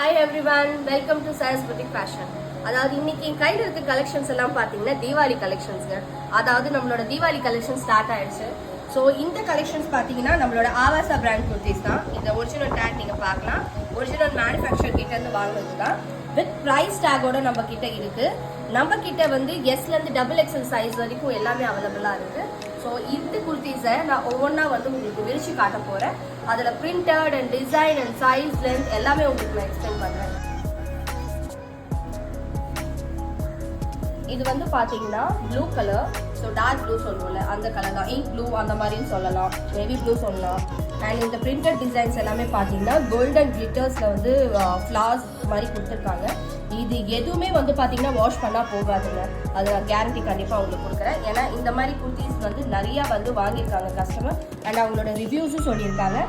Hi everyone, welcome to Saras boutique fashion. அதாவது இன்னைக்கு என் கையில் இருக்க கலெக்ஷன்ஸ் எல்லாம் பார்த்தீங்கன்னா தீபாவளி கலெக்ஷன்ஸ்ங்க. அதாவது நம்மளோட தீபாவளி கலெக்ஷன் ஸ்டார்ட் ஆயிடுச்சு. ஸோ இந்த கலெக்ஷன்ஸ் பார்த்தீங்கன்னா நம்மளோட ஆவாசா பிராண்ட் குர்த்திஸ் தான். இந்த ஒரிஜினல் டேக் நீங்கள் பார்க்கலாம். ஒரிஜினல் மேனுஃபேக்சர் கிட்ட இருந்து வாங்கினது தான். வித் ப்ரைஸ் டேகோட நம்ம கிட்ட இருக்கு. நம்ம கிட்ட வந்து எஸ்லேருந்து XXL சைஸ் வரைக்கும் எல்லாமே அவைலபிளாக இருக்கு. ஸோ இந்த குர்த்திஸை நான் ஒவ்வொன்றா வந்து உங்களுக்கு விரிச்சு காட்ட போகிறேன். அதில் printed and design and size length எல்லாமே உங்களுக்கு நான் எக்ஸ்பிளைன் பண்ணுறேன். இது வந்து பார்த்தீங்கன்னா ப்ளூ கலர். ஸோ டார்க் ப்ளூ சொல்லுவோம்ல அந்த கலர் தான். இங்க் ப்ளூ அந்த மாதிரியும் சொல்லலாம், நேவி ப்ளூ சொல்லலாம். அண்ட் இந்த பிரிண்டட் டிசைன்ஸ் எல்லாமே பார்த்தீங்கன்னா கோல்டன் கிளிட்டர்ஸில் வந்து ஃப்ளார்ஸ் மாதிரி கொடுத்துருக்காங்க. இது எதுவுமே வந்து பார்த்தீங்கன்னா வாஷ் பண்ணால் போகாதுங்க. அது நான் கேரண்டி கண்டிப்பாக உங்களுக்கு கொடுக்குறேன். ஏன்னா இந்த மாதிரி குர்த்திஸ் வந்து நிறையா வந்து வாங்கியிருக்காங்க கஸ்டமர் அண்ட் அவங்களோட ரிவ்யூஸும் சொல்லியிருக்காங்க.